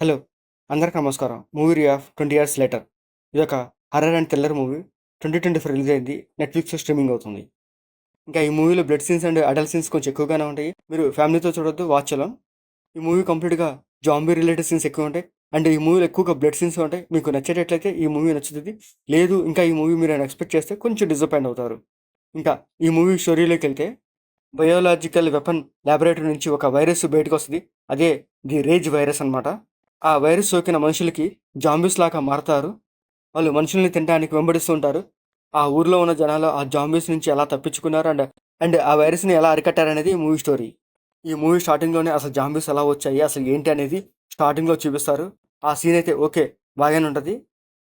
Hello! అందరికి నమస్కారం. Movie of 20 years later. ఇదొక horror and thriller movie. 2024 release అయింది. నెట్‌ఫ్లిక్స్‌లో స్ట్రీమింగ్ అవుతుంది. ఇంకా ఈ మూవీలో blood scenes and adult scenes కొంచెం ఎక్కువగానే ఉంటాయి. మీరు ఫ్యామిలీతో చూడొద్దు, వాచ్ అలోన్. ఈ మూవీ కంప్లీట్‌గా జాంబీ రిలేటెడ్ సీన్స్ ఎక్కువ ఉంటాయి. అండ్ ఈ మూవీలో ఎక్కువగా బ్లడ్ సీన్స్ ఉంటాయి. మీకు నచ్చేటట్లయితే ఈ మూవీ నచ్చుతది. లేదు ఇంకా ఈ మూవీ మీరు ఎక్స్‌పెక్ట్ చేస్తే కొంచెం డిసప్పాయింట్ అవుతారు. ఇంకా ఈ మూవీ స్టోరీలోకెళ్తే బయోలాజికల్ వెపన్ ల్యాబొరేటరీ నుంచి ఒక వైరస్ బయటకొస్తది. అదే ది రేజ్ వైరస్ అన్నమాట. ఆ వైరస్ సోకిన మనుషులకి జాంబీస్ లాగా మారతారు. వాళ్ళు మనుషుల్ని తినడానికి వెంబడిస్తూ ఉంటారు. ఆ ఊర్లో ఉన్న జనాలు ఆ జాంబీస్ నుంచి ఎలా తప్పించుకున్నారు అండ్ అండ్ ఆ వైరస్‌ని ఎలా అరికట్టారనేది మూవీ స్టోరీ. ఈ మూవీ స్టార్టింగ్‌లోనే అసలు జాంబీస్ ఎలా వచ్చాయి? అసలు ఏంటి అనేది స్టార్టింగ్‌లో చూపిస్తారు. ఆ సీన్ అయితే ఓకే. బాగానే ఉంటది.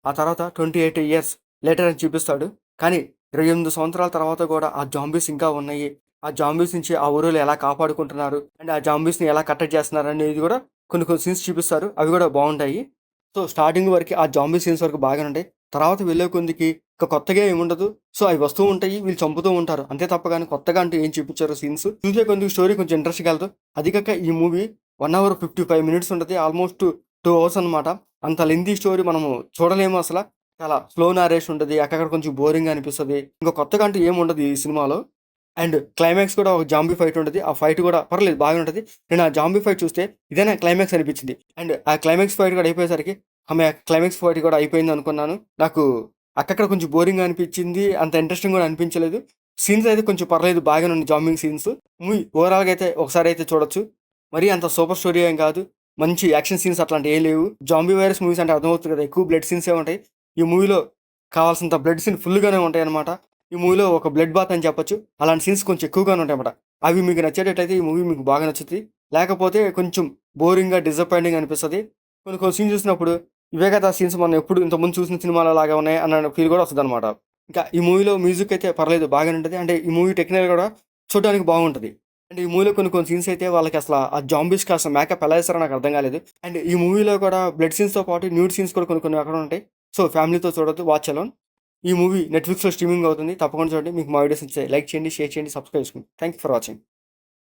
ఆ తర్వాత 28 ఇయర్స్ లేటర్ అని చూపిస్తాడు. కానీ 28 సంవత్సరాల తర్వాత కూడా ఆ జాంబీస్ ఇంకా ఉన్నాయి. ఆ జాంబీస్ నుంచి ఆ ఊరోళ్ళు ఎలా కాపాడుకుంటున్నారు అండ్ ఆ జాంబీస్‌ని ఎలా కట్టడి చేస్తున్నారు అనేది కూడా కొన్ని కొన్ని సీన్స్ చూపిస్తారు. అవి కూడా బావుంటాయి. సో, స్టార్టింగ్ వరకి ఆ జాంబీ సీన్స్ వరకు బాగానే ఉంటాయి. తర్వాత వెళ్ళే కొద్దికి ఇక కొత్తగా ఏముండదు. సో, అవి వస్తూ ఉంటాయి. వీళ్ళు చంపుతూ ఉంటారు. అంతే తప్ప గాని కొత్తగా అంటూ ఏం చూపించరు సీన్స్. చూసే కొద్దికి స్టోరీ కొంచెం ఇంట్రెస్ట్‌గా ఎళ్తూ అది కాక ఈ మూవీ 1 అవర్ 55 మినిట్స్ ఉంటది. ఆల్మోస్ట్ 2 అవర్స్ అనమాట. అంత లెంథీ స్టోరీ మనము చూడలేము అసల. చాలా స్లో నారేషన్ ఉంటది. అక్కడక్కడ కొంచెం బోరింగ్‌గా అనిపిస్తది. ఇంక కొత్తగా అంటూ ఏముండదు ఈ సినిమాలో. అండ్ క్లైమాక్స్ కూడా ఒక జాంబీ ఫైట్ ఉంటది. ఆ ఫైట్ కూడా పర్లేదు బాగానే ఉంటది. నేను ఆ జాంబీ ఫైట్ చూస్తే ఇదేనా క్లైమాక్స్ అనిపించింది. అండ్ ఆ క్లైమాక్స్ ఫైట్ కూడా అయిపోయేసరికి క్లైమాక్స్ ఫైట్ కూడా అయిపోయింది అనుకున్నాను. నాకు అక్కడక్కడ కొంచెం బోరింగ్‌గా అనిపించింది. అంత ఇంట్రెస్టింగ్ కూడా అనిపించలేదు. సీన్స్ అయితే కొంచెం పర్లేదు బాగానే ఉన్నాయి జాంబింగ్ సీన్స్. మూవీ ఓవరాల్‌గా అయితే ఒకసారి అయితే చూడొచ్చు. మరీ అంత సూపర్ స్టోరీ ఏం కాదు. మంచి యాక్షన్ సీన్స్ అట్లాంటివి ఏం లేవు. జాంబీ వైరస్ మూవీస్ అంటే అర్థమవుతుంది కదా! ఎక్కువ బ్లడ్ సీన్సే ఉంటాయి. ఈ మూవీలో కావాల్సినంత బ్లడ్ సీన్ ఫుల్‌గానే ఉంటాయన్నమాట. ఈ మూవీలో ఒక బ్లడ్ బాత్ అని చెప్పొచ్చు. అలాంటి సీన్స్ కొంచెం ఎక్కువగానే ఉంటాయన్నమాట. అవి మీకు నచ్చేటట్టయితే ఈ మూవీ మీకు బాగా నచ్చుద్ది. లేకపోతే కొంచెం బోరింగ్‌గా, డిసప్పాయింటింగ్ అనిపిస్తది. కొన్ని కొన్ని సీన్స్ చూసినప్పుడు ఇవే కదా సీన్స్ మనం ఎప్పుడు ఇంతకుముందు చూసిన సినిమాలో లాగా ఉన్నాయి అన్న ఫీల్ కూడా వస్తదనమాట. ఇంకా ఈ మూవీలో మ్యూజిక్ అయితే పర్లేదు బాగానే ఉంటది. అంటే ఈ మూవీ టెక్నికల్ కూడా చూడడానికి బాగుంటది. అండ్ ఈ మూవీలో కొన్ని కొన్ని సీన్స్ అయితే వాళ్ళకి అసల ఆ జాంబీస్‌కి అసలు మేకప్ ఎలా ఏస్తారో నాకు అర్థం కాలేదు. అండ్ ఈ మూవీలో కూడా బ్లడ్ సీన్స్‌తో పాటు న్యూడ్ సీన్స్ కూడా కొన్ని కొన్ని అక్కడ ఉంటాయి. సో, ఫ్యామిలీతో చూడొద్దు. Watch alone. ఈ మూవీ నెట్‌ఫ్లిక్స్‌లో స్ట్రీమింగ్ అవుతుంది. తప్పకుండా చూడండి. మీకు మా వీడియోస్ నచ్చాయి. లైక్ చేయండి, షేర్ చేయండి, సబ్స్క్రైబ్ చేసుకోండి. Thank you for watching.